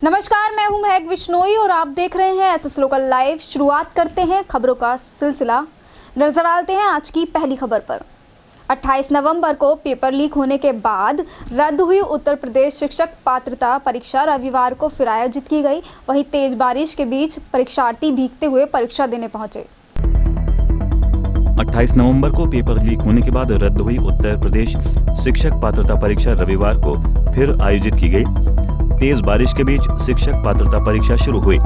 नमस्कार, मैं हूं महक बिश्नोई और आप देख रहे हैं एसएस लोकल लाइव। शुरुआत करते हैं खबरों का सिलसिला। नजर डालते हैं आज की पहली खबर पर। 28 नवंबर को पेपर लीक होने के बाद रद्द हुई उत्तर प्रदेश शिक्षक पात्रता परीक्षा रविवार को फिर आयोजित की गई। वहीं तेज बारिश के बीच परीक्षार्थी भीगते हुए परीक्षा देने पहुंचे। 28 नवंबर को पेपर लीक होने के बाद रद्द हुई उत्तर प्रदेश शिक्षक पात्रता परीक्षा रविवार को फिर आयोजित की गई। तेज बारिश के बीच शिक्षक पात्रता परीक्षा शुरू हुई।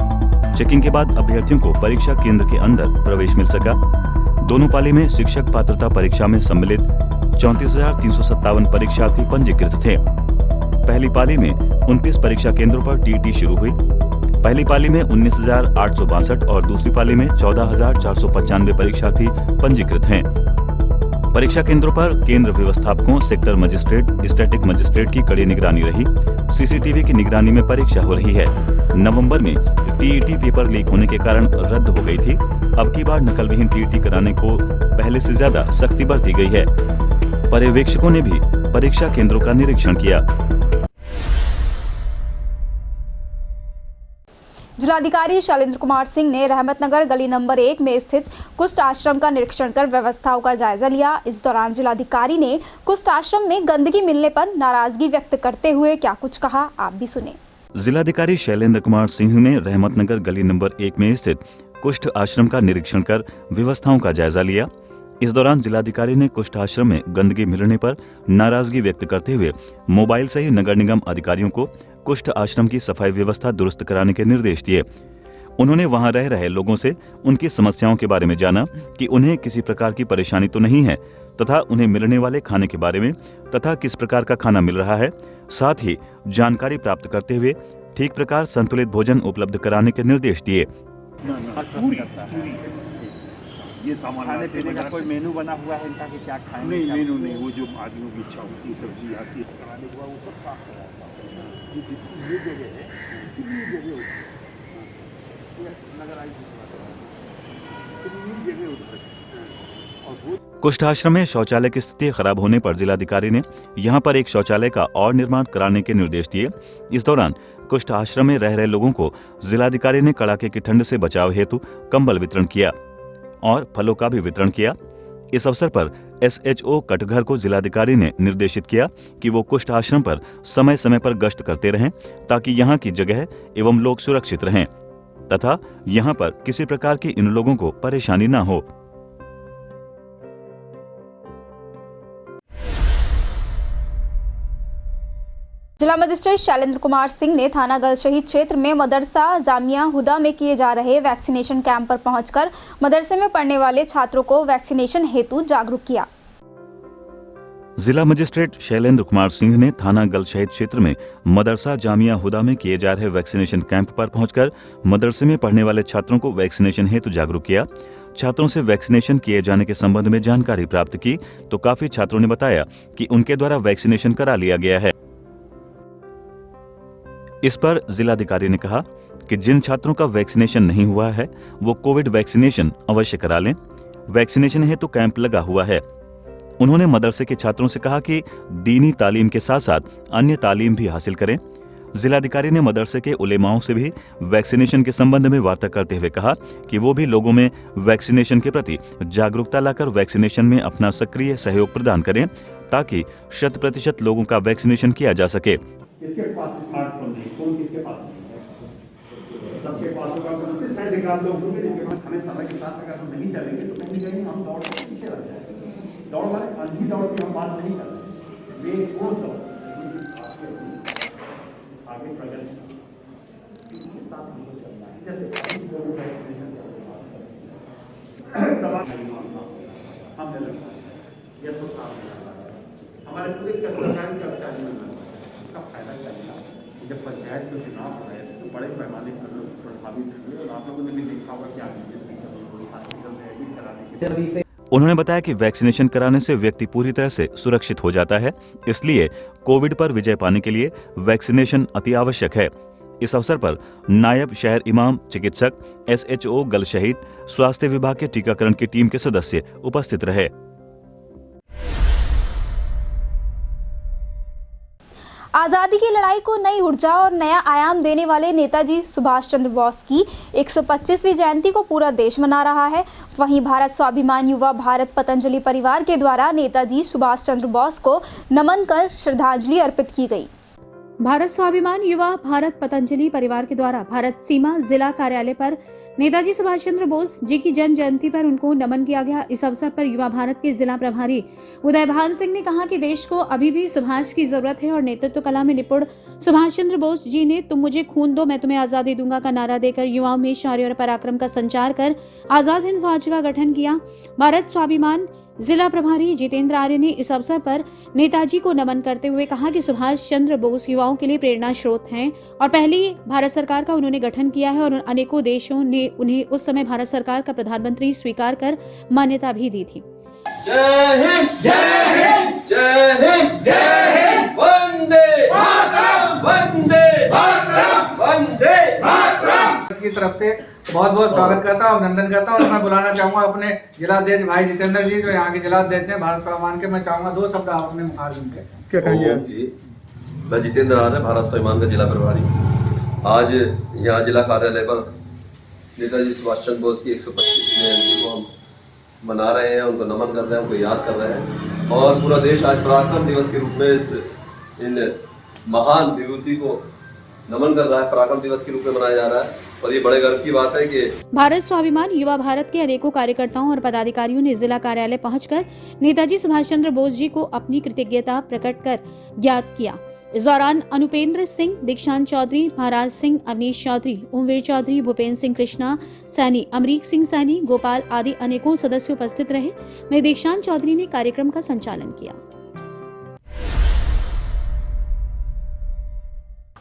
चेकिंग के बाद अभ्यर्थियों को परीक्षा केंद्र के अंदर प्रवेश मिल सका। दोनों पाली में शिक्षक पात्रता परीक्षा में सम्मिलित 34,357 परीक्षार्थी पंजीकृत थे। पहली पाली में 29 परीक्षा केंद्रों पर टीईटी शुरू हुई। पहली पाली में 19,862 और दूसरी पाली में 14,495 परीक्षार्थी पंजीकृत हैं। परीक्षा केंद्रों पर केंद्र व्यवस्थापकों, सेक्टर मजिस्ट्रेट, स्टैटिक मजिस्ट्रेट की कड़ी निगरानी रही। सीसीटीवी की निगरानी में परीक्षा हो रही है। नवंबर में टीईटी पेपर लीक होने के कारण रद्द हो गई थी। अब की बार नकल विहीन टीईटी कराने को पहले से ज्यादा सख्ती बरती गई है। पर्यवेक्षकों ने भी परीक्षा केंद्रों का निरीक्षण किया। जिलाधिकारी शैलेंद्र कुमार सिंह ने रहमतनगर गली नंबर 1 में स्थित कुष्ठ आश्रम का निरीक्षण कर व्यवस्थाओं का जायजा लिया। इस दौरान जिलाधिकारी ने कुष्ठ आश्रम में गंदगी मिलने पर नाराजगी व्यक्त करते हुए क्या कुछ कहा, आप भी सुने। जिलाधिकारी शैलेंद्र कुमार सिंह ने रहमतनगर गली नंबर 1 में स्थित कुष्ठ आश्रम का निरीक्षण कर व्यवस्थाओं का जायजा लिया। इस दौरान जिलाधिकारी ने कुष्ठ आश्रम में गंदगी मिलने पर नाराजगी व्यक्त करते हुए मोबाइल से ही नगर निगम अधिकारियों को कुष्ठ आश्रम की सफाई व्यवस्था दुरुस्त कराने के निर्देश दिए। उन्होंने वहां रह रहे लोगों से उनकी समस्याओं के बारे में जाना कि उन्हें किसी प्रकार की परेशानी तो नहीं है तथा उन्हें मिलने वाले खाने के बारे में तथा किस प्रकार का खाना मिल रहा है। साथ ही जानकारी प्राप्त करते हुए ठीक प्रकार संतुलित भोजन उपलब्ध कराने के निर्देश दिए। ये सामान खाने पीने का कोई मेनू बना हुआ है इनका कि क्या खाएंगे? नहीं, मेनू नहीं, वो जो आदमियों की इच्छा होती है सब्जी आती है खाने के बाद वो सब साफ कराता है। ये जगह है, कितनी जगह होती है नगर आई कितनी जगह होती है। और वो कुष्ठ आश्रम में शौचालय की स्थिति खराब होने पर जिलाधिकारी ने यहां पर एक शौचालय का और निर्माण कराने के निर्देश दिए। इस दौरान कुष्ठ आश्रम में रह रहे लोगों को जिलाधिकारी ने कड़ाके की ठंड से बचाव हेतु कंबल वितरण किया और फलों का भी वितरण किया। इस अवसर पर एसएचओ कटघर को जिलाधिकारी ने निर्देशित किया कि वो कुष्ठ आश्रम पर समय समय पर गश्त करते रहें ताकि यहाँ की जगह एवं लोग सुरक्षित रहें तथा यहाँ पर किसी प्रकार की इन लोगों को परेशानी न हो। जिला मजिस्ट्रेट शैलेंद्र कुमार सिंह ने थाना गल शहीद क्षेत्र में मदरसा जामिया हुदा में किए जा रहे वैक्सीनेशन कैंप पर पहुंचकर मदरसे में पढ़ने वाले छात्रों को वैक्सीनेशन हेतु जागरूक किया। जिला मजिस्ट्रेट शैलेंद्र कुमार सिंह ने थाना गल शहीद क्षेत्र में मदरसा जामिया हुदा में किए जा रहे वैक्सीनेशन कैंप पर पहुंचकर मदरसे में पढ़ने वाले छात्रों को वैक्सीनेशन हेतु जागरूक किया। छात्रों से वैक्सीनेशन किए जाने के संबंध में जानकारी प्राप्त की तो काफी छात्रों ने बताया कि उनके द्वारा वैक्सीनेशन करा लिया गया है। इस पर जिलाधिकारी ने कहा कि जिन छात्रों का वैक्सीनेशन नहीं हुआ है वो कोविड वैक्सीनेशन अवश्य करा लें। वैक्सीनेशन हेतु कैंप लगा हुआ है। उन्होंने मदरसे के छात्रों से कहा कि दीनी तालीम के साथ साथ अन्य तालीम भी हासिल करें। जिलाधिकारी ने मदरसे के उलेमाओं से भी वैक्सीनेशन के संबंध में वार्ता करते हुए कहा कि वो भी लोगों में वैक्सीनेशन के प्रति जागरूकता लाकर वैक्सीनेशन में अपना सक्रिय सहयोग प्रदान करें ताकि 100% लोगों का वैक्सीनेशन किया जा सके। किसके पास स्मार्टफोन नहीं, फोन किसके पास नहीं है? सबके पास होगा तो शायद एक आध लोग होंगे जिनके पास हमें समय के साथ अगर हम नहीं चलेंगे तो कहीं कहीं हम दौड़ से पीछे रह जाएंगे। दौड़ वाले अंधी दौड़ की हम बात नहीं कर रहे, वे वो दौड़ आगे प्रगति के साथ हमको चलना है। जैसे वैक्सीनेशन दवा हमने लगता है ये तो हमारे पूरे सरकारी कर्मचारी फायदा क्या मिला। जब पंचायत के चुनाव हो रहे तो बड़े पैमाने पर लोग प्रभावित हुए और आप लोगों ने भी देखा होगा क्या हॉस्पिटल में एडमिट कराने के। उन्होंने बताया कि वैक्सीनेशन कराने से व्यक्ति पूरी तरह से सुरक्षित हो जाता है, इसलिए कोविड पर विजय पाने के लिए वैक्सीनेशन अति आवश्यक है। इस अवसर पर नायब शहर इमाम, चिकित्सक, एसएचओ गल शहीद, स्वास्थ्य विभाग के टीकाकरण की टीम के सदस्य उपस्थित रहे। आज़ादी की लड़ाई को नई ऊर्जा और नया आयाम देने वाले नेताजी सुभाष चंद्र बोस की 125वीं जयंती को पूरा देश मना रहा है। वहीं भारत स्वाभिमान युवा भारत पतंजलि परिवार के द्वारा नेताजी सुभाष चंद्र बोस को नमन कर श्रद्धांजलि अर्पित की गई। भारत स्वाभिमान युवा भारत पतंजलि परिवार के द्वारा भारत सीमा जिला कार्यालय पर नेताजी सुभाष चंद्र बोस जी की जन्म जयंती पर उनको नमन किया गया। इस अवसर पर युवा भारत के जिला प्रभारी उदय भान सिंह ने कहा कि देश को अभी भी सुभाष की जरूरत है और नेतृत्व कला में निपुण सुभाष चंद्र बोस जी ने तुम मुझे खून दो मैं तुम्हें आजादी दूंगा का नारा देकर युवाओं में शौर्य और पराक्रम का संचार कर आजाद हिंद फौज का गठन किया। भारत स्वाभिमान जिला प्रभारी जितेंद्र आर्य ने इस अवसर पर नेताजी को नमन करते हुए कहा कि सुभाष चंद्र बोस युवाओं के लिए प्रेरणा स्रोत हैं और पहली भारत सरकार का उन्होंने गठन किया है और अनेकों देशों ने उन्हें उस समय भारत सरकार का प्रधानमंत्री स्वीकार कर मान्यता भी दी थी। जय हिंद जय हिंद जय हिंद जय हिंद वंदे मातरम वंदे मातरम वंदे मातरम की तरफ से बहुत बहुत स्वागत करता हूँ, अभिनंदन करता हूँ और मैं बुलाना चाहूँगा अपने जिलाध्यक्ष भाई जितेंद्र जी जो यहाँ के जिलाध्यक्ष हैं भारत स्वाभिमान के। मैं चाहूँगा 2 शब्द आप अपने मुखार सुनकर क्या कहेंगे जी। मैं जितेंद्र आर्य भारत स्वाभिमान का जिला प्रभारी आज यहाँ जिला कार्यालय पर नेताजी सुभाष चंद्र बोस की 125वीं जयंती को हम मना रहे हैं, उनको नमन कर रहे हैं, उनको याद कर रहे हैं और पूरा देश आज पराक्रम दिवस के रूप में इन महान विभूति को नमन कर रहा है, पराक्रम दिवस के रूप में मनाया जा रहा है और ये बड़े गर्व की बात है कि भारत स्वाभिमान युवा भारत के अनेकों कार्यकर्ताओं और पदाधिकारियों ने जिला कार्यालय पहुंचकर नेताजी सुभाष चंद्र बोस जी को अपनी कृतज्ञता प्रकट कर ज्ञात किया। इस दौरान अनुपेंद्र सिंह, दीक्षांत चौधरी, महाराज सिंह, अवनीश चौधरी, ओमवीर चौधरी, भूपेंद्र सिंह कृष्णा सैनी, अमरीक सिंह सैनी, गोपाल आदि अनेकों सदस्य उपस्थित रहे। में दीक्षांत चौधरी ने कार्यक्रम का संचालन किया।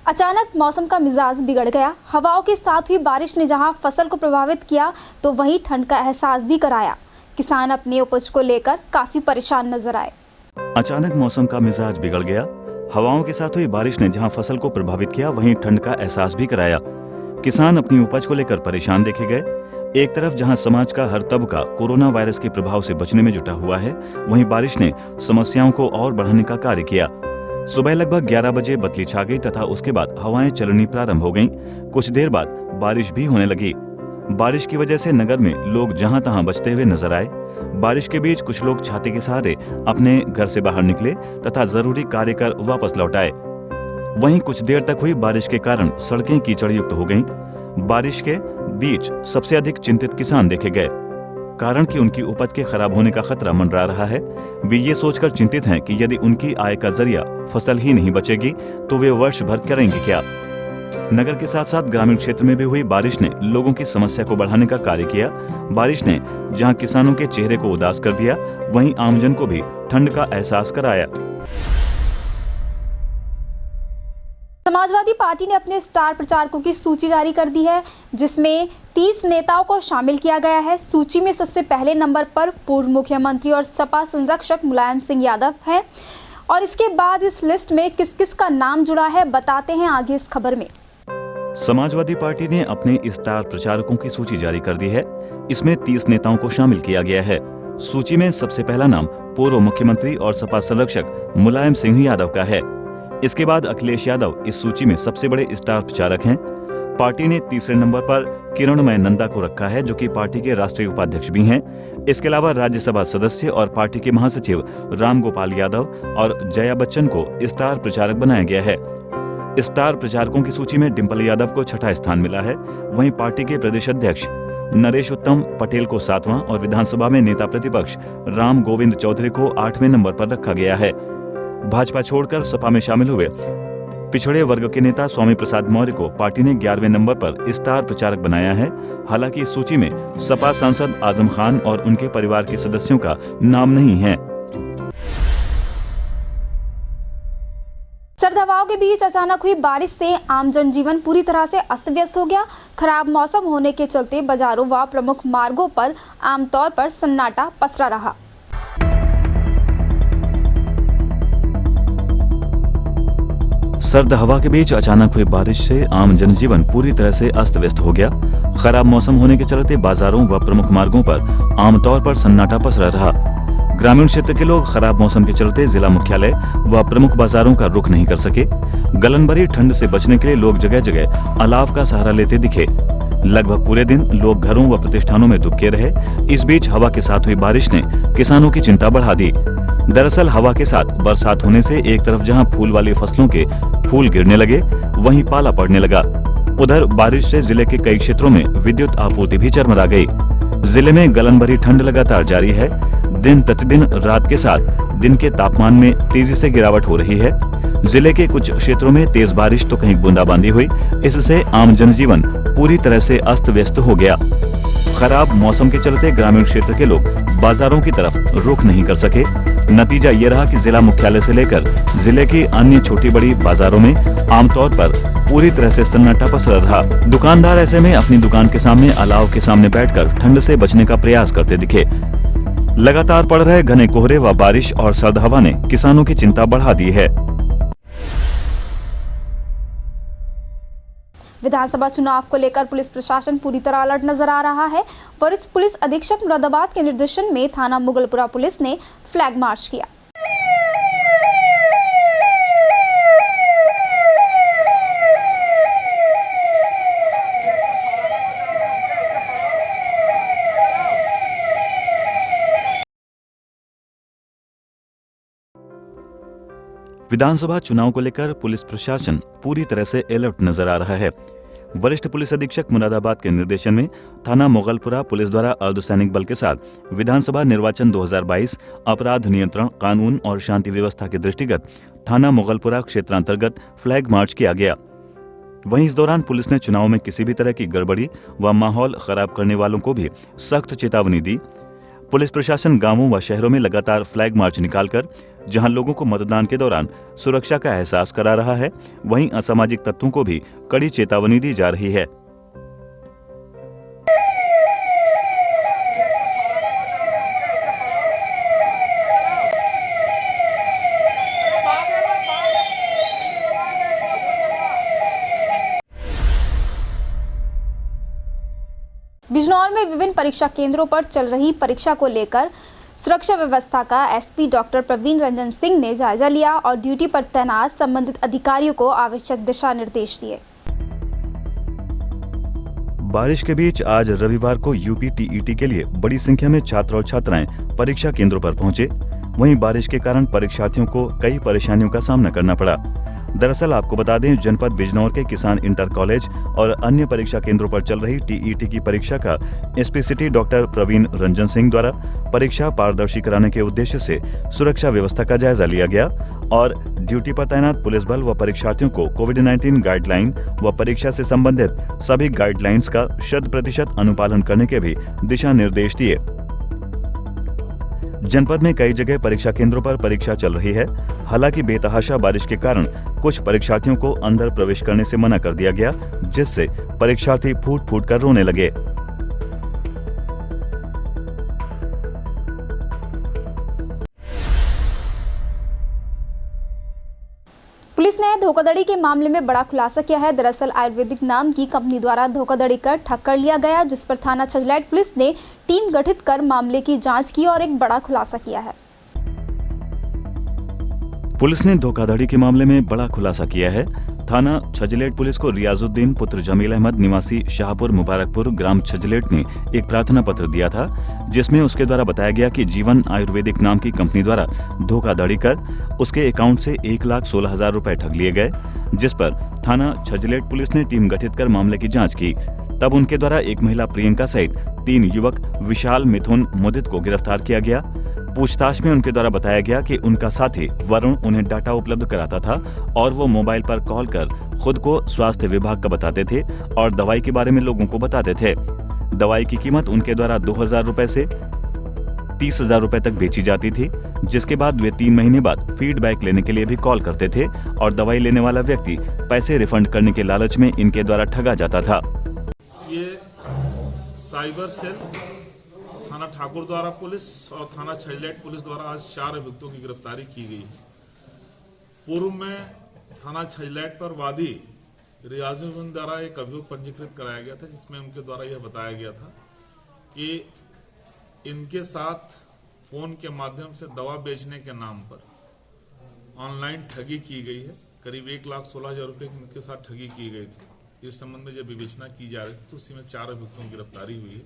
अचानक मौसम का मिजाज बिगड़ गया। हवाओं के साथ हुई बारिश ने जहां फसल को प्रभावित किया तो वहीं ठंड का एहसास भी कराया। किसान अपनी उपज को लेकर काफी परेशान नजर आए। अचानक मौसम का मिजाज बिगड़ गया। हवाओं के साथ हुई बारिश ने जहां फसल को प्रभावित किया वहीं ठंड का एहसास भी कराया। किसान अपनी उपज को लेकर परेशान देखे गए। एक तरफ जहां समाज का हर तबका कोरोना वायरस के प्रभाव से बचने में जुटा हुआ है, वहीं बारिश ने समस्याओं को और बढ़ाने का कार्य किया। सुबह लगभग 11 बजे बदली छा गई तथा उसके बाद हवाएं चलनी प्रारंभ हो गईं। कुछ देर बाद बारिश भी होने लगी। बारिश की वजह से नगर में लोग जहां तहां बचते हुए नजर आए। बारिश के बीच कुछ लोग छाते के सहारे अपने घर से बाहर निकले तथा जरूरी कार्य कर वापस लौट आए। वहीं कुछ देर तक हुई बारिश के कारण सड़कें कीचड़ युक्त हो गईं। बारिश के बीच सबसे अधिक चिंतित किसान देखे गए, कारण कि उनकी उपज के खराब होने का खतरा मंडरा रहा है। वे ये सोचकर चिंतित हैं कि यदि उनकी आय का जरिया फसल ही नहीं बचेगी तो वे वर्ष भर करेंगे क्या। नगर के साथ साथ ग्रामीण क्षेत्र में भी हुई बारिश ने लोगों की समस्या को बढ़ाने का कार्य किया। बारिश ने जहां किसानों के चेहरे को उदास कर दिया, वहीं आमजन को भी ठंड का एहसास कराया। समाजवादी पार्टी ने अपने स्टार प्रचारकों की सूची जारी कर दी है, जिसमें 30 नेताओं को शामिल किया गया है। सूची में सबसे पहले नंबर पर पूर्व मुख्यमंत्री और सपा संरक्षक मुलायम सिंह यादव हैं और इसके बाद इस लिस्ट में किस किस का नाम जुड़ा है बताते हैं आगे इस खबर में। समाजवादी पार्टी ने अपने स्टार प्रचारकों की सूची जारी कर दी है। इसमें 30 नेताओं को शामिल किया गया है। सूची में सबसे पहला नाम पूर्व मुख्यमंत्री और सपा संरक्षक मुलायम सिंह यादव का है। इसके बाद अखिलेश यादव इस सूची में सबसे बड़े स्टार प्रचारक हैं। पार्टी ने तीसरे नंबर पर किरणमय नंदा को रखा है, जो कि पार्टी के राष्ट्रीय उपाध्यक्ष भी हैं। इसके अलावा राज्यसभा सदस्य और पार्टी के महासचिव राम गोपाल यादव और जया बच्चन को स्टार प्रचारक बनाया गया है। स्टार प्रचारकों की सूची में डिंपल यादव को 6ठा स्थान मिला है। वहीं पार्टी के प्रदेश अध्यक्ष नरेश उत्तम पटेल को 7वां और विधानसभा में नेता प्रतिपक्ष राम गोविंद चौधरी को 8वें नंबर पर रखा गया है। भाजपा छोड़कर सपा में शामिल हुए पिछड़े वर्ग के नेता स्वामी प्रसाद मौर्य को पार्टी ने 11वें नंबर पर स्टार प्रचारक बनाया है। हालांकि इस सूची में सपा सांसद आजम खान और उनके परिवार के सदस्यों का नाम नहीं है। सर्द हवाओं के बीच अचानक हुई बारिश से आम जनजीवन पूरी तरह से अस्त व्यस्त हो गया। खराब मौसम होने के चलते बाजारों व प्रमुख मार्गों पर आमतौर पर सन्नाटा पसरा रहा। सर्द हवा के बीच अचानक हुई बारिश से आम जनजीवन पूरी तरह से अस्त व्यस्त हो गया। खराब मौसम होने के चलते बाजारों व प्रमुख मार्गों पर आमतौर पर सन्नाटा पसरा रहा। ग्रामीण क्षेत्र के लोग खराब मौसम के चलते जिला मुख्यालय व प्रमुख बाजारों का रुख नहीं कर सके। गलन भरी ठंड से बचने के लिए लोग जगह जगह अलाव का सहारा लेते दिखे। लगभग पूरे दिन लोग घरों व प्रतिष्ठानों में दुबके रहे। इस बीच हवा के साथ हुई बारिश ने किसानों की चिंता बढ़ा दी। दरअसल हवा के साथ बरसात होने से एक तरफ जहां फूल वाली फसलों के फूल गिरने लगे, वहीं पाला पड़ने लगा। उधर बारिश से जिले के कई क्षेत्रों में विद्युत आपूर्ति भी चरमरा गई। जिले में गलन भरी ठंड लगातार जारी है। दिन प्रतिदिन रात के साथ दिन के तापमान में तेजी से गिरावट हो रही है। जिले के कुछ क्षेत्रों में तेज बारिश तो कहीं बूंदाबांदी हुई। इससे आम जनजीवन पूरी तरह से अस्त व्यस्त हो गया। खराब मौसम के चलते ग्रामीण क्षेत्र के लोग बाजारों की तरफ रुख नहीं कर सके। नतीजा ये रहा कि जिला मुख्यालय से लेकर जिले की अन्य छोटी बड़ी बाजारों में आमतौर पर पूरी तरह से सन्नाटा पसरा रहा। दुकानदार ऐसे में अपनी दुकान के सामने अलाव के सामने बैठकर ठंड से बचने का प्रयास करते दिखे। लगातार पड़ रहे घने कोहरे व बारिश और सर्द हवा ने किसानों की चिंता बढ़ा दी है। विधानसभा चुनाव को लेकर पुलिस प्रशासन पूरी तरह अलर्ट नजर आ रहा है। वरिष्ठ पुलिस अधीक्षक मुरादाबाद के निर्देशन में थाना मुगलपुरा पुलिस ने फ्लैग मार्च किया। विधानसभा चुनाव को लेकर पुलिस प्रशासन पूरी तरह से अलर्ट नजर आ रहा है। वरिष्ठ पुलिस अधीक्षक मुरादाबाद के निर्देशन में थाना मुगलपुरा पुलिस द्वारा अर्धसैनिक बल के साथ विधानसभा निर्वाचन 2022 अपराध नियंत्रण, कानून और शांति व्यवस्था के दृष्टिगत थाना मुगलपुरा क्षेत्रांतर्गत फ्लैग मार्च किया गया। वहीं इस दौरान पुलिस ने चुनाव में किसी भी तरह की गड़बड़ी व माहौल खराब करने वालों को भी सख्त चेतावनी दी। पुलिस प्रशासन गांवों व शहरों में लगातार फ्लैग मार्च निकालकर जहां लोगों को मतदान के दौरान सुरक्षा का एहसास करा रहा है, वहीं असामाजिक तत्वों को भी कड़ी चेतावनी दी जा रही है। बिजनौर में विभिन्न परीक्षा केंद्रों पर चल रही परीक्षा को लेकर सुरक्षा व्यवस्था का एसपी डॉक्टर प्रवीण रंजन सिंह ने जायजा लिया और ड्यूटी पर तैनात संबंधित अधिकारियों को आवश्यक दिशा निर्देश दिए। बारिश के बीच आज रविवार को यूपी टीईटी के लिए बड़ी संख्या में छात्र और छात्राएं परीक्षा केंद्रों पर पहुंचे। वहीं बारिश के कारण परीक्षार्थियों को कई परेशानियों का सामना करना पड़ा। दरअसल आपको बता दें, जनपद बिजनौर के किसान इंटर कॉलेज और अन्य परीक्षा केंद्रों पर चल रही टीईटी की परीक्षा का SP city doctor Praveen Ranjan Singh द्वारा परीक्षा पारदर्शी कराने के उद्देश्य से सुरक्षा व्यवस्था का जायजा लिया गया और ड्यूटी पर तैनात पुलिस बल व परीक्षार्थियों को कोविड-19 गाइडलाइन व परीक्षा से संबंधित सभी गाइडलाइंस का 100% अनुपालन करने के भी दिशा निर्देश दिए। जनपद में कई जगह परीक्षा केंद्रों पर परीक्षा चल रही है। हालांकि बेतहाशा बारिश के कारण कुछ परीक्षार्थियों को अंदर प्रवेश करने से मना कर दिया गया, जिससे परीक्षार्थी फूट फूट कर रोने लगे। पुलिस ने धोखाधड़ी के मामले में बड़ा खुलासा किया है। दरअसल आयुर्वेदिक नाम की कंपनी द्वारा धोखाधड़ी कर ठग कर लिया गया, जिस पर थाना छजलैट पुलिस ने टीम गठित कर मामले की जांच की और एक बड़ा खुलासा किया है। पुलिस ने धोखाधड़ी के मामले में बड़ा खुलासा किया है। थाना छजलेट पुलिस को रियाजुद्दीन पुत्र जमील अहमद निवासी शाहपुर मुबारकपुर ग्राम छजलेट ने एक प्रार्थना पत्र दिया था, जिसमें उसके द्वारा बताया गया कि जीवन आयुर्वेदिक नाम की कंपनी द्वारा धोखाधड़ी कर उसके अकाउंट से 1,16,000 रुपए ठग लिए गए, जिस पर थाना छजलेट पुलिस ने टीम गठित कर मामले की जाँच की। तब उनके द्वारा एक महिला प्रियंका सहित 3 युवक विशाल, मिथुन, मुदित को गिरफ्तार किया गया। पूछताछ में उनके द्वारा बताया गया कि उनका साथी वरुण उन्हें डाटा उपलब्ध कराता था और वो मोबाइल पर कॉल कर खुद को स्वास्थ्य विभाग का बताते थे और दवाई के बारे में लोगों को बताते थे। दवाई की कीमत उनके द्वारा 2,000 रुपए से 30,000 रुपए तक बेची जाती थी, जिसके बाद वे 3 महीने बाद फीडबैक लेने के लिए भी कॉल करते थे और दवाई लेने वाला व्यक्ति पैसे रिफंड करने के लालच में इनके द्वारा ठगा जाता था। ये साइबर सेल थाना ठाकुर द्वारा पुलिस और थाना छजलेट पुलिस द्वारा आज 4 अभियुक्तों की गिरफ्तारी की गई है। पूर्व में थाना छजलेट पर वादी रियाजुद्दीन द्वारा एक अभियोग पंजीकृत कराया गया था, जिसमें उनके द्वारा यह बताया गया था कि इनके साथ फोन के माध्यम से दवा बेचने के नाम पर ऑनलाइन ठगी की गई है। करीब 1,16,000 रुपए के साथ ठगी की गई थी। इस संबंध में जब विवेचना की जा रही थी तो उसी में 4 अभियुक्तों की गिरफ्तारी हुई है।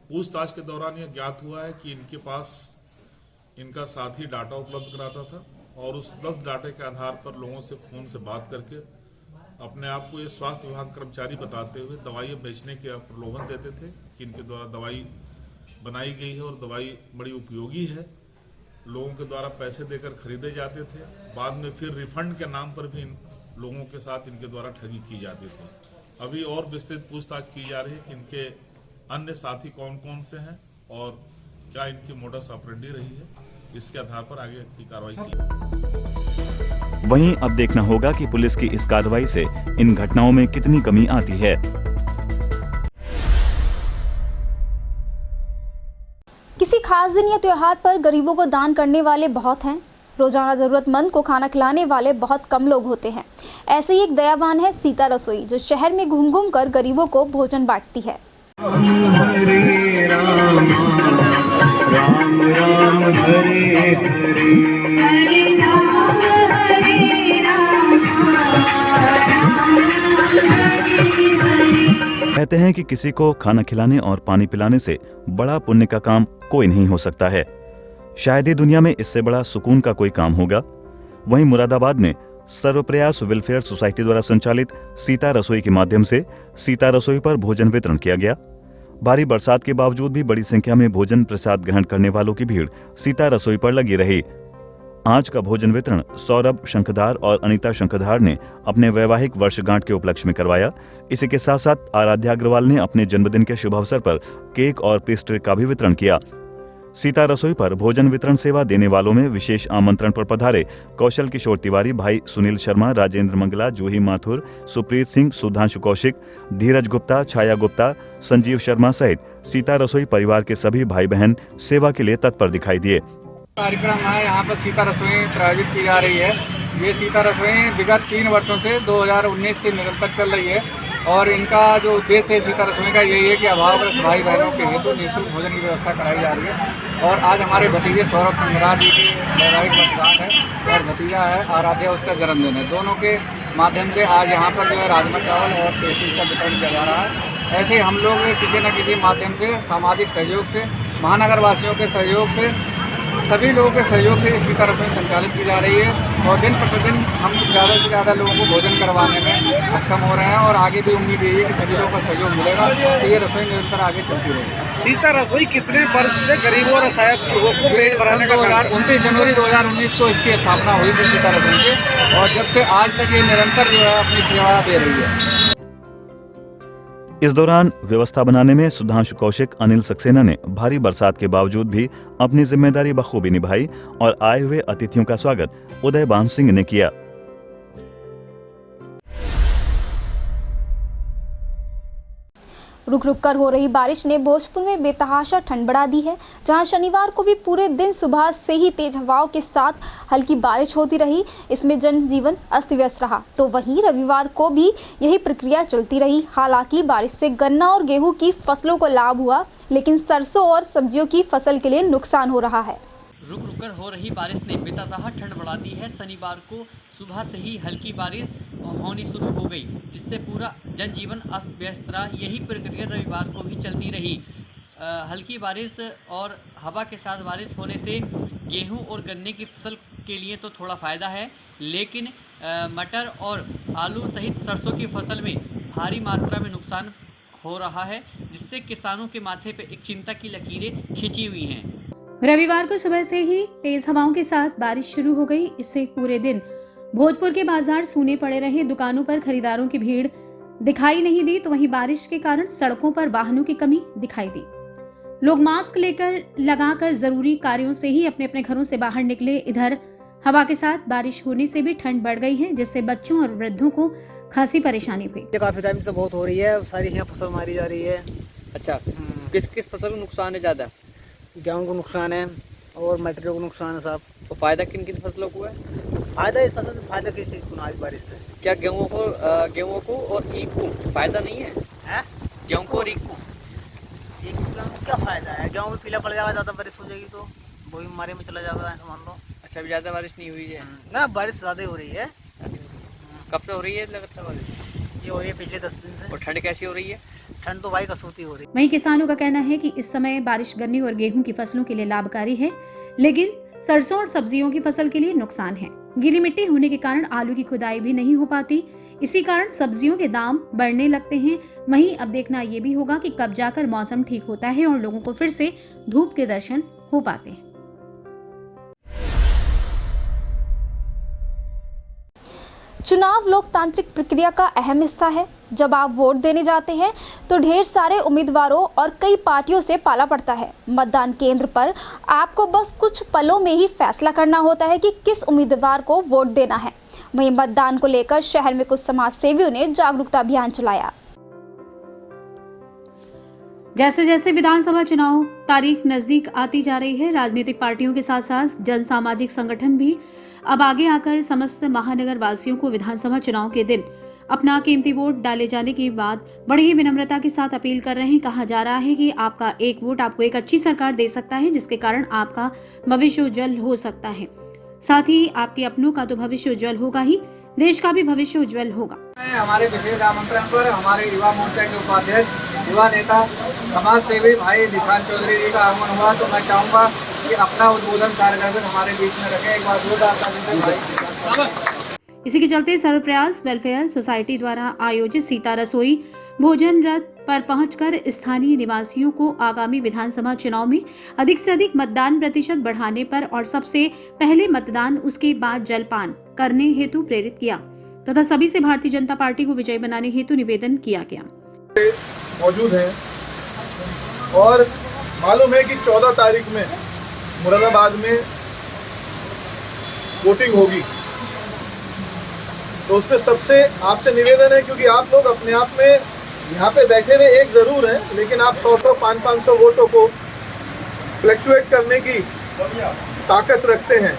पूछताछ के दौरान यह ज्ञात हुआ है कि इनके पास इनका साथी डाटा उपलब्ध कराता था और उस उपलब्ध डाटा के आधार पर लोगों से फोन से बात करके अपने आप को ये स्वास्थ्य विभाग कर्मचारी बताते हुए दवाइयाँ बेचने के प्रलोभन देते थे कि इनके द्वारा दवाई बनाई गई है और दवाई बड़ी उपयोगी है। लोगों के द्वारा पैसे देकर खरीदे जाते थे। बाद में फिर रिफंड के नाम पर भी इन लोगों के साथ इनके द्वारा ठगी की जाती थी। अभी और विस्तृत पूछताछ की जा रही है कि इनके अन्य साथी कौन कौन से हैं और क्या इनकी मोडस ऑपरेंडी रही है। इसके आधार पर आगे की कार्रवाई की। वहीं अब देखना होगा कि पुलिस की इस कार्रवाई से इन घटनाओं में कितनी कमी आती है। किसी खास दिन या त्योहार पर गरीबों को दान करने वाले बहुत हैं। रोजाना जरूरतमंद को खाना खिलाने वाले बहुत कम लोग होते हैं। ऐसे ही एक दयावान है सीता रसोई, जो शहर में घूम घूम कर गरीबों को भोजन बांटती है। हरे राम राम राम हरे हरे हरे राम कहते हैं कि किसी को खाना खिलाने और पानी पिलाने से बड़ा पुण्य का काम कोई नहीं हो सकता है। शायद ही दुनिया में इससे बड़ा सुकून का कोई काम होगा। वहीं मुरादाबाद में सर्वप्रयास वेलफेयर सोसाइटी द्वारा संचालित सीता रसोई के माध्यम से सीता रसोई पर भोजन वितरण किया गया। भारी बरसात के बावजूद भी बड़ी संख्या में भोजन प्रसाद ग्रहण करने वालों की भीड़ सीता रसोई पर लगी रही। आज का भोजन वितरण सौरभ शंखधार और अनीता शंखधार ने अपने वैवाहिक वर्षगांठ के उपलक्ष्य में करवाया। इसी के साथ साथ आराध्या अग्रवाल ने अपने जन्मदिन के शुभ अवसर पर केक और पेस्ट्री का भी वितरण किया। सीता रसोई पर भोजन वितरण सेवा देने वालों में विशेष आमंत्रण पर पधारे कौशल किशोर तिवारी, भाई सुनील शर्मा, राजेंद्र मंगला, जूही माथुर, सुप्रीत सिंह, सुधांशु कौशिक, धीरज गुप्ता, छाया गुप्ता, संजीव शर्मा सहित सीता रसोई परिवार के सभी भाई बहन सेवा के लिए तत्पर दिखाई दिए। कार्यक्रम है यहाँ पर सीता रसोई प्रायोजित की जा रही है। ये सीता रसोई विगत 3 वर्षों से 2019 से निरंतर चल रही है और इनका जो उद्देश्य है सीता रसोई का यही है कि अभावग्रस्त भाई बहनों के हेतु निःशुल्क भोजन की व्यवस्था कराई जा रही है। और आज हमारे भतीजे सौरभ शंखधार जी की वैवाहिक वर्षगांठ है और भतीजा है आराध्या, उसका जन्मदिन है। दोनों के माध्यम से आज यहाँ पर जो है राजमा चावल और पेस्ट्री का वितरण किया जा रहा है। ऐसे हम लोग किसी न किसी माध्यम से सामाजिक सहयोग से, महानगर वासियों के सहयोग से, सभी लोगों के सहयोग से सीता रसोई संचालित की जा रही है और दिन प्रतिदिन हम ज़्यादा से ज़्यादा लोगों को भोजन करवाने में सक्षम हो रहे हैं और आगे भी उम्मीद यही है कि सभी लोगों का सहयोग मिलेगा तो ये रसोई निरंतर आगे चलती रहेगी। सीता रसोई कितने वर्ष से गरीबों और असहाय लोगों को पेट भराने का 29 जनवरी 2019 को इसकी स्थापना हुई थी सीता रसोई की और जब से आज तक ये निरंतर जो है अपनी सेवा दे रही है। इस दौरान व्यवस्था बनाने में सुधांशु कौशिक, अनिल सक्सेना ने भारी बरसात के बावजूद भी अपनी जिम्मेदारी बखूबी निभाई और आए हुए अतिथियों का स्वागत उदयबान सिंह ने किया। रुक रुक कर हो रही बारिश ने भोजपुर में बेतहाशा ठंड बढ़ा दी है। जहां शनिवार को भी पूरे दिन सुबह से ही तेज हवाओं के साथ हल्की बारिश होती रही, इसमें जनजीवन अस्त व्यस्त रहा, तो वहीं रविवार को भी यही प्रक्रिया चलती रही। हालांकि बारिश से गन्ना और गेहूं की फसलों को लाभ हुआ, लेकिन सरसों और सब्जियों की फसल के लिए नुकसान हो रहा है। रुक रुक कर हो रही बारिश ने बेतहाशा ठंड बढ़ा दी है। शनिवार को सुबह से ही हल्की बारिश होनी शुरू हो गई, जिससे पूरा जनजीवन अस्त व्यस्त रहा। यही प्रक्रिया रविवार को भी चलती रही। हल्की बारिश और हवा के साथ बारिश होने से गेहूं और गन्ने की फसल के लिए तो थोड़ा फ़ायदा है, लेकिन मटर और आलू सहित सरसों की फसल में भारी मात्रा में नुकसान हो रहा है, जिससे किसानों के माथे पर एक चिंता की लकीरें खिंची हुई हैं। रविवार को सुबह से ही तेज हवाओं के साथ बारिश शुरू हो गई। इससे पूरे दिन भोजपुर के बाजार सूने पड़े रहे। दुकानों पर खरीदारों की भीड़ दिखाई नहीं दी, तो वहीं बारिश के कारण सड़कों पर वाहनों की कमी दिखाई दी। लोग मास्क लेकर लगाकर जरूरी कार्यों से ही अपने अपने घरों से बाहर निकले। इधर हवा के साथ बारिश होने से भी ठंड बढ़ गई है, जिससे बच्चों और वृद्धों को खासी परेशानी हुई। काफी टाइम से बहुत हो रही है, सारी यहाँ फसल मारी जा रही है। अच्छा, किस किस फसल को नुकसान है ज़्यादा? गेहूँ को नुकसान है और मटर को नुकसान है साहब। तो फायदा किन किन फसलों को है? फायदा इस फसल से फायदा किस चीज़ को आज बारिश से? क्या गेहूँ को और ईख को फायदा नहीं है? गेहूँ को और ईख को क्या फायदा है? गेहूँ में पीला पड़ जाएगा, ज़्यादा बारिश हो जाएगी तो वो भी मारे में चला जाएगा, ऐसा मान लो। अच्छा, अभी ज़्यादा बारिश नहीं हुई है? ना, बारिश ज़्यादा हो रही है। कब से हो रही है लगातार बारिश? ये हो रही है पिछले 10 दिन से। और ठंड कैसी हो रही है? ठंड तो भाई कसूती हो रही है। वहीं किसानों का कहना है कि इस समय बारिश गन्ने और गेहूं की फसलों के लिए लाभकारी है, लेकिन सरसों और सब्जियों की फसल के लिए नुकसान है। गीली मिट्टी होने के कारण आलू की खुदाई भी नहीं हो पाती, इसी कारण सब्जियों के दाम बढ़ने लगते हैं। वहीं अब देखना ये भी होगा कि कब जाकर मौसम ठीक होता है और लोगों को फिर से धूप के दर्शन हो पाते हैं। चुनाव लोकतांत्रिक प्रक्रिया का अहम हिस्सा है। जब आप वोट देने जाते हैं तो ढेर सारे उम्मीदवारों और कई पार्टियों से पाला पड़ता है। मतदान केंद्र पर आपको बस कुछ पलों में ही फैसला करना होता है कि किस उम्मीदवार को वोट देना है। वहीं मतदान को लेकर शहर में कुछ समाज सेवियों ने जागरूकता अभियान चलाया। जैसे जैसे विधानसभा चुनाव तारीख नजदीक आती जा रही है, राजनीतिक पार्टियों के साथ साथ जन सामाजिक संगठन भी अब आगे आकर समस्त महानगर वासियों को विधानसभा चुनाव के दिन अपना कीमती वोट डाले जाने की बात बड़ी ही विनम्रता के साथ अपील कर रहे हैं। कहा जा रहा है कि आपका एक वोट आपको एक अच्छी सरकार दे सकता है, जिसके कारण आपका भविष्य उज्जवल हो सकता है। साथ ही आपके अपनों का तो भविष्य उज्जवल होगा ही, देश का भी भविष्य उज्जवल होगा। हमारे विशेष आमंत्रण पर हमारे युवा मोर्चा के उपाध्यक्ष, युवा नेता, समाज सेवी भाई निशान चौधरी जी का आगमन हुआ, तो मैं चाहूँगा कि अपना उद्बोधन कार्यक्रम हमारे बीच में रखें। एक बार जोरदार ताली भाई। इसी के चलते सर्वप्रयास वेलफेयर सोसाइटी द्वारा आयोजित सीता रसोई भोजन रथ पर पहुंचकर स्थानीय निवासियों को आगामी विधानसभा चुनाव में अधिक से अधिक मतदान प्रतिशत बढ़ाने पर और सबसे पहले मतदान उसके बाद जलपान करने हेतु प्रेरित किया तथा सभी से भारतीय जनता पार्टी को विजयी बनाने हेतु निवेदन किया गया। मौजूद हैं और मालूम है कि 14 तारीख में मुरादाबाद में वोटिंग होगी, तो उसमें सबसे आपसे निवेदन है, क्योंकि आप लोग अपने आप में यहाँ पे बैठे हुए एक ज़रूर हैं, लेकिन आप 100-100, 500-500 वोटों को फ्लक्चुएट करने की ताकत रखते हैं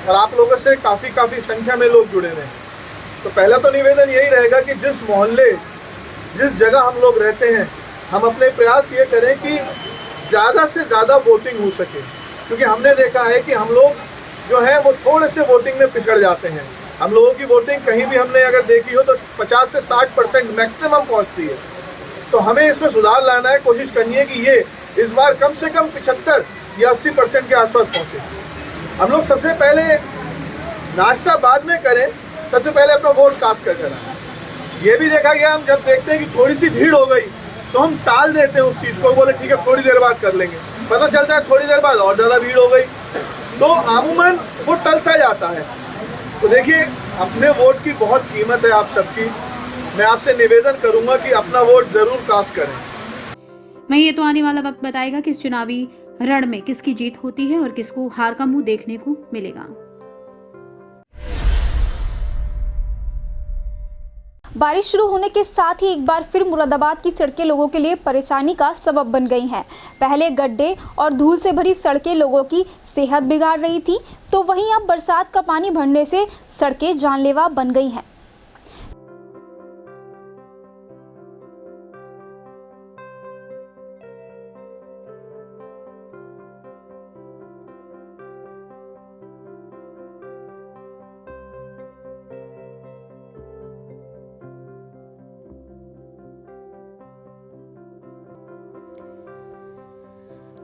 और आप लोगों से काफ़ी संख्या में लोग जुड़े हुए हैं। तो पहला तो निवेदन यही रहेगा कि जिस मोहल्ले, जिस जगह हम लोग रहते हैं, हम अपने प्रयास ये करें कि ज़्यादा से ज़्यादा वोटिंग हो सके, क्योंकि हमने देखा है कि हम लोग जो है वो थोड़े से वोटिंग में पिछड़ जाते हैं। हम लोगों की वोटिंग कहीं भी हमने अगर देखी हो तो 50 से 60% मैक्सिमम पहुंचती है। तो हमें इसमें सुधार लाना है, कोशिश करनी है कि ये इस बार कम से कम 75 या 80% के आसपास पहुंचे। हम लोग सबसे पहले नाश्ता बाद में करें, सबसे पहले अपना वोट कास्ट कर देना। ये भी देखा गया, हम जब देखते हैं कि थोड़ी सी भीड़ हो गई तो हम टाल देते हैं उस चीज़ को, बोले ठीक है थोड़ी देर बाद कर लेंगे, पता चलता है थोड़ी देर बाद और ज़्यादा भीड़ हो गई, तो अमूमन वो टल सा जाता है। तो देखिए, अपने वोट की बहुत कीमत है आप सबकी। मैं आपसे निवेदन करूंगा कि अपना वोट जरूर कास्ट करें। मैं ये तो आने वाला वक्त बताएगा कि इस चुनावी रण में किसकी जीत होती है और किसको हार का मुंह देखने को मिलेगा। बारिश शुरू होने के साथ ही एक बार फिर मुरादाबाद की सड़कें लोगों के लिए परेशानी का सबब बन गई हैं। पहले गड्ढे और धूल से भरी सड़कें लोगों की सेहत बिगाड़ रही थी, तो वहीं अब बरसात का पानी भरने से सड़कें जानलेवा बन गई हैं।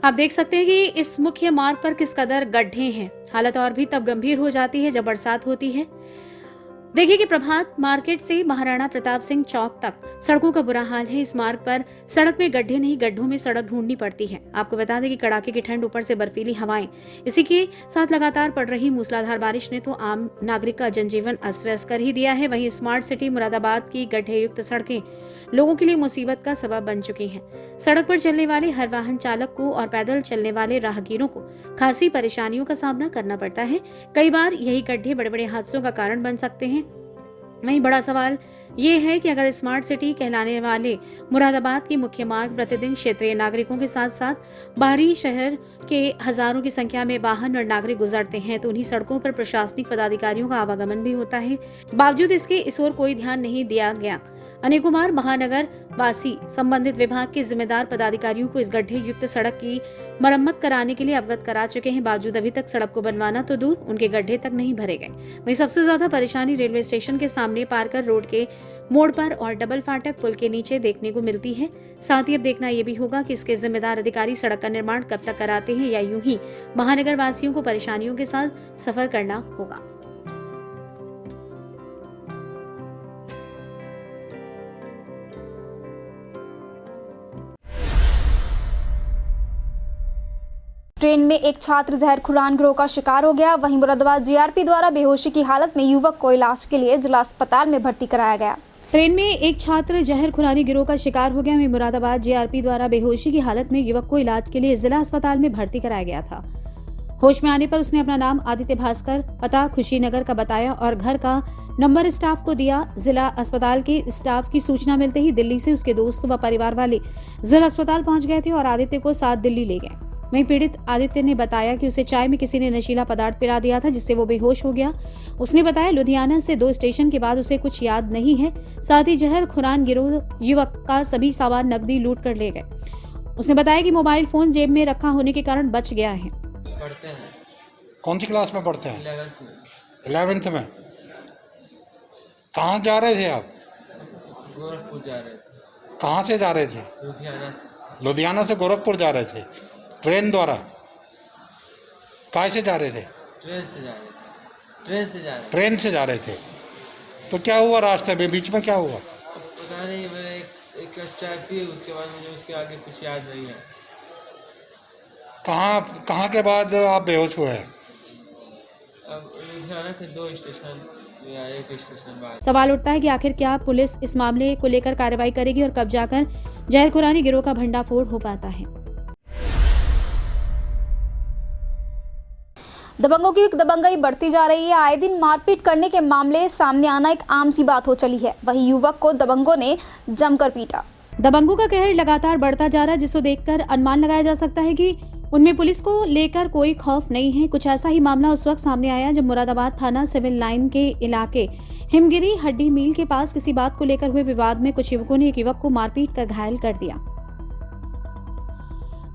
आप देख सकते हैं कि इस मुख्य मार्ग पर किस कदर गड्ढे हैं। हालत और भी तब गंभीर हो जाती है जब बरसात होती है। देखिए कि प्रभात मार्केट से महाराणा प्रताप सिंह चौक तक सड़कों का बुरा हाल है। इस मार्ग पर सड़क में गड्ढे नहीं, गड्ढों में सड़क ढूंढनी पड़ती है। आपको बता दें कि कड़ाके की ठंड, ऊपर से बर्फीली हवाएं, इसी के साथ लगातार पड़ रही मूसलाधार बारिश ने तो आम नागरिक का जनजीवन अस्त व्यस्त कर ही दिया है। वहीं स्मार्ट सिटी मुरादाबाद की गड्ढे युक्त सड़कें लोगों के लिए मुसीबत का सबब बन चुकी हैं। सड़क पर चलने वाले हर वाहन चालक को और पैदल चलने वाले राहगीरों को खासी परेशानियों का सामना करना पड़ता है। कई बार यही गड्ढे बड़े बड़े हादसों का कारण बन सकते हैं। वहीं बड़ा सवाल ये है कि अगर स्मार्ट सिटी कहलाने वाले मुरादाबाद के मुख्य मार्ग प्रतिदिन क्षेत्रीय नागरिकों के साथ साथ बाहरी शहर के हजारों की संख्या में वाहन और नागरिक गुजरते हैं, तो उन्हीं सड़कों पर प्रशासनिक पदाधिकारियों का आवागमन भी होता है। बावजूद इसके इस ओर कोई ध्यान नहीं दिया गया। अनिल कुमार महानगर वासी संबंधित विभाग के जिम्मेदार पदाधिकारियों को इस गड्ढे युक्त सड़क की मरम्मत कराने के लिए अवगत करा चुके हैं। बावजूद अभी तक सड़क को बनवाना तो दूर, उनके गड्ढे तक नहीं भरे गए। वहीं सबसे ज्यादा परेशानी रेलवे स्टेशन के सामने पारकर रोड के मोड़ पर और डबल फाटक पुल के नीचे देखने को मिलती है। साथ ही अब देखना यह भी होगा कि इसके जिम्मेदार अधिकारी सड़क का निर्माण कब तक कराते हैं या यूं ही महानगर वासियों को परेशानियों के साथ सफर करना होगा। ट्रेन में एक छात्र जहर खुरान गिरोह का शिकार हो गया। वहीं मुरादाबाद जीआरपी द्वारा बेहोशी की हालत में युवक को इलाज के लिए जिला अस्पताल में भर्ती कराया गया। ट्रेन में एक छात्र जहर खुरानी गिरोह का शिकार हो गया। वहीं मुरादाबाद जीआरपी द्वारा बेहोशी की हालत में युवक को इलाज के लिए जिला अस्पताल में भर्ती कराया गया था। होश में आने पर उसने अपना नाम आदित्य भास्कर, पता खुशीनगर का बताया और घर का नंबर स्टाफ को दिया। जिला अस्पताल के स्टाफ की सूचना मिलते ही दिल्ली से उसके दोस्त व परिवार वाले जिला अस्पताल पहुंच गए थे और आदित्य को साथ दिल्ली ले गए। वहीं पीड़ित आदित्य ने बताया कि उसे चाय में किसी ने नशीला पदार्थ पिला दिया था, जिससे वो बेहोश हो गया। उसने बताया लुधियाना से 2 स्टेशन के बाद उसे कुछ याद नहीं है। साथ ही जहर खुरान गिरोह युवक का सभी सामान नकदी लूट कर ले गए। उसने बताया कि मोबाइल फोन जेब में रखा होने के कारण बच गया है। पढ़ते हैं। कौन सी क्लास में पढ़ते हैं? 11th में। कहाँ जा रहे थे आप? गोरखपुर जा रहे थे। कहाँ से जा रहे थे? लुधियाना से। लुधियाना से गोरखपुर जा रहे थे ट्रेन द्वारा? कैसे जा रहे थे? ट्रेन से जा रहे थे। ट्रेन से जा रहे थे। तो क्या हुआ रास्ते में, बीच में क्या हुआ? पता नहीं, मैंने एक चाय पी, उसके बाद मुझे उसके आगे कुछ याद नहीं है। कहाँ के बाद आप बेहोश हुए हैं? अब लुधियाना के 2 स्टेशन या 1 स्टेशन बाद। सवाल उठता है कि आखिर क्या पुलिस इस मामले को लेकर कार्रवाई करेगी और कब जाकर जहर खुरानी गिरोह का भंडाफोड़ हो पाता है। दबंगों की दबंगई बढ़ती जा रही है। आए दिन मारपीट करने के मामले सामने आना एक आम सी बात हो चली है। वहीं युवक को दबंगों ने जमकर पीटा। दबंगों का कहर लगातार बढ़ता जा रहा है, जिसको देखकर अनुमान लगाया जा सकता है कि उनमें पुलिस को लेकर कोई खौफ नहीं है। कुछ ऐसा ही मामला उस वक्त सामने आया जब मुरादाबाद थाना सिविल लाइन के इलाके हिमगिरी हड्डी मिल के पास किसी बात को लेकर हुए विवाद में कुछ युवकों ने एक युवक को मारपीट कर घायल कर दिया।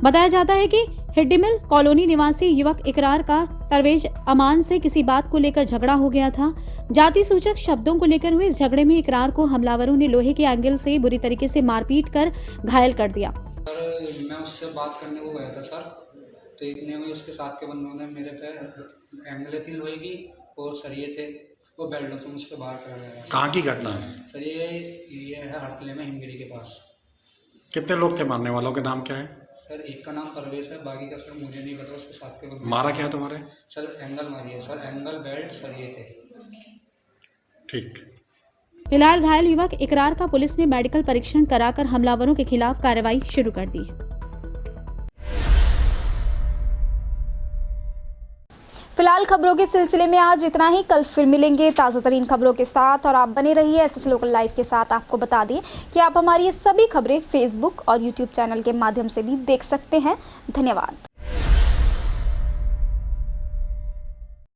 बताया जाता है कि हिड्डी मिल कॉलोनी निवासी युवक इकरार का परवेज अमान से किसी बात को लेकर झगड़ा हो गया था। जाति सूचक शब्दों को लेकर हुए इस झगड़े में इकरार को हमलावरों ने लोहे के एंगल से बुरी तरीके से मारपीट कर घायल कर दिया। सर मैं उससे बात करने को गया था सर, तो इतने में उसके साथ के बंदों ने मेरे पे एंगल थी लोहे की और सरिये थे, वो बेल्टों से मुझ पर बाहर करा गया। कहाँ की घटना है सर? ये है हड़तले में हिमगिरी के पास। कितने लोग थे? मारने वालों के नाम क्या है? सर एक का नाम परवेश है, बाकी का सर मुझे नहीं पता। उसके साथ के बंदे। मारा क्या तुम्हारे? सर एंगल मारी है सर, एंगल बेल्ट सरिये थे। ठीक। फिलहाल घायल युवक इकरार का पुलिस ने मेडिकल परीक्षण कराकर हमलावरों के खिलाफ कार्रवाई शुरू कर दी है। फिलहाल खबरों के सिलसिले में आज इतना ही। कल फिर मिलेंगे ताज़ा तरीन खबरों के साथ और आप बने रहिए एसएस लोकल लाइव के साथ। आपको बता दें कि आप हमारी ये सभी खबरें फेसबुक और यूट्यूब चैनल के माध्यम से भी देख सकते हैं। धन्यवाद।